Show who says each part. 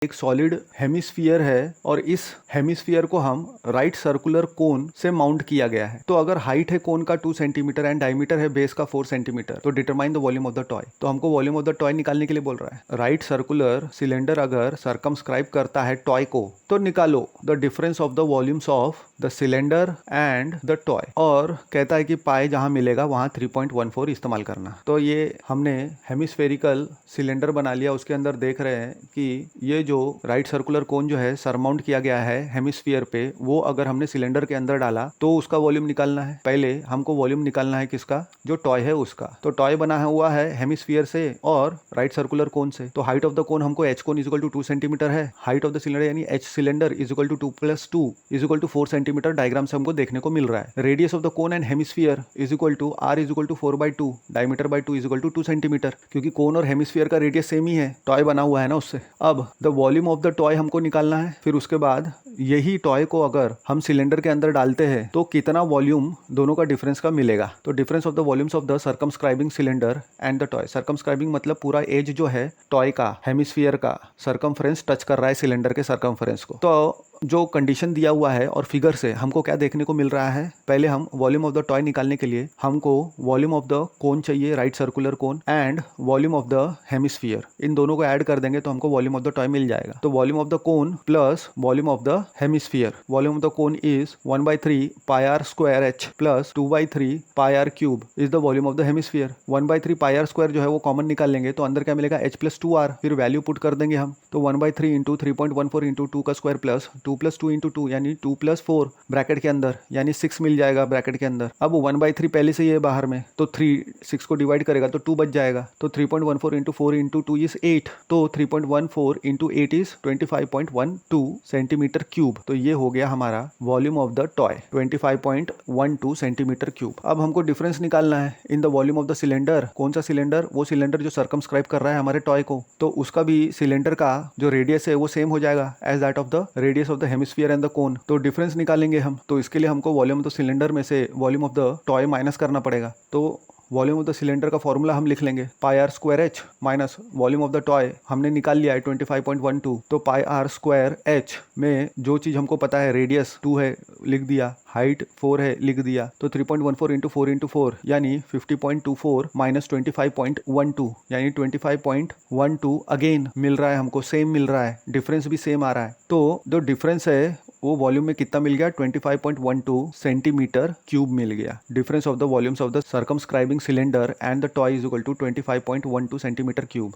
Speaker 1: एक solid hemisphere है और इस हेमिस्फीयर को हम राइट सर्कुलर कोन से माउंट किया गया है। तो अगर हाइट है कोन का 2 सेंटीमीटर एंड डायमीटर है बेस का 4 सेंटीमीटर, तो determine the volume of the toy. तो हमको वॉल्यूम ऑफ द टॉय निकालने के लिए बोल रहा है। राइट सर्कुलर सिलेंडर अगर सर्कमस्क्राइब करता है टॉय को, तो निकालो the difference of the volumes of the cylinder and the toy. और कहता है कि पाए जहां मिलेगा वहां 3.14 इस्तेमाल करना। तो ये हमने हेमिस्फेरिकल सिलेंडर बना लिया। उसके अंदर देख रहे हैं कि ये जो राइट सर्कुलर कोन जो है सरमाउंट किया गया है हेमिस्फीयर पे, वो अगर हमने सिलेंडर के अंदर डाला तो उसका वॉल्यूम निकालना है। पहले हमको वॉल्यूम निकालना है किसका? जो टॉय है उसका। तो टॉय बना हुआ है हेमिस्फीयर से और राइट सर्कुलर कोन से। तो हाइट ऑफ द कोन हमको H cone is equal to 2 centimetre है। हाइट ऑफ द सिलेंडर यानी H cylinder is equal to 2 + 2 is equal to 4 centimetre diagram से हमको देखने को मिल रहा है। Radius of the cone and hemisphere is equal to r is equal to 4/2 diameter by 2 is equal to 2 centimetre, क्योंकि cone और हेमिस्फीयर का रेडियस सेम ही है, टॉय बना हुआ है ना उससे। अब the volume of the toy हमको निकालना है। फिर उसके बाद यही टॉय को अगर हम सिलेंडर के अंदर डालते हैं तो कितना वॉल्यूम दोनों का डिफरेंस का मिलेगा। तो difference of the volumes of the circumscribing cylinder and the toy. Circumscribing मतलब पूरा एज जो है टॉय का, हेमिस्फीयर का सर्कमफ्रेंस टच कर रहा है सिलेंडर के सर्कमफ्रेंस को। तो जो कंडीशन दिया हुआ है और फिगर से हमको क्या देखने को मिल रहा है, पहले हम वॉल्यूम ऑफ द टॉय निकालने के लिए हमको वॉल्यूम ऑफ द कोन चाहिए, right circular cone, and volume of the hemisphere. इन दोनों को ऐड कर देंगे तो हमको वॉल्यूम ऑफ द टॉय मिल जाएगा। तो volume of the cone plus volume of the hemisphere. Volume of the cone is 1/3 pi are square h plus 2/3 pi r cube is the volume of the hemisphere. 1/3 pi are square जो है वो common निकाल लेंगे तो अंदर क्या मिलेगा? h + 2r। फिर वैल्यू पुट कर देंगे हम। तो 1/3 इंटू 3.14 इंटू 2 का स्क्वायर प्लस 2 + 2 इंटू 2 यानी 2 + 4 ब्रैकेट के अंदर यानी 6 मिल जाएगा ब्रैकेट के अंदर। अब 1/3 पहले से ये बाहर में, तो 6 को डिवाइड करेगा तो 2 बच जाएगा। तो 3.14 इंटू 4 इंटू 2 इज 8। तो 3.14 इंटू 8 इज 25.12 सेंटीमीटर क्यूब। तो ये हो गया हमारा volume of the toy, 25.12 centimetre cube. अब हमको डिफरेंस निकालना है in the volume of the cylinder. कौन सा सिलेंडर? वो सिलेंडर जो सर्कमस्क्राइब कर रहा है हमारे टॉय को। तो उसका भी सिलेंडर का जो रेडियस है वो सेम हो जाएगा as that of the radius of the hemisphere and the cone. तो डिफरेंस निकालेंगे हम। तो इसके लिए हमको वॉल्यूम ऑफ द सिलेंडर में से volume of the toy minus करना पड़ेगा। तो वॉल्यूम ऑफ द सिलेंडर का फॉर्मूला हम लिख लेंगे, pi are square H minus volume of the toy हमने निकाल लिया है 25.12। तो पाई आर स्क्वायर एच में जो चीज़ हमको पता है, रेडियस 2 है लिख दिया, हाइट 4 है लिख दिया। तो 3.14 इंटू 4 इंटू 4 यानी 50.24 माइनस 25.12 यानी 25.12 अगेन मिल रहा है हमको, सेम मिल रहा है, डिफरेंस भी सेम आ रहा है। तो जो डिफरेंस है वो वॉल्यूम में कितना मिल गया? 25.12 सेंटीमीटर क्यूब मिल गया। Difference of the volumes of the circumscribing cylinder and the toy is equal to 25.12 centimetre cube.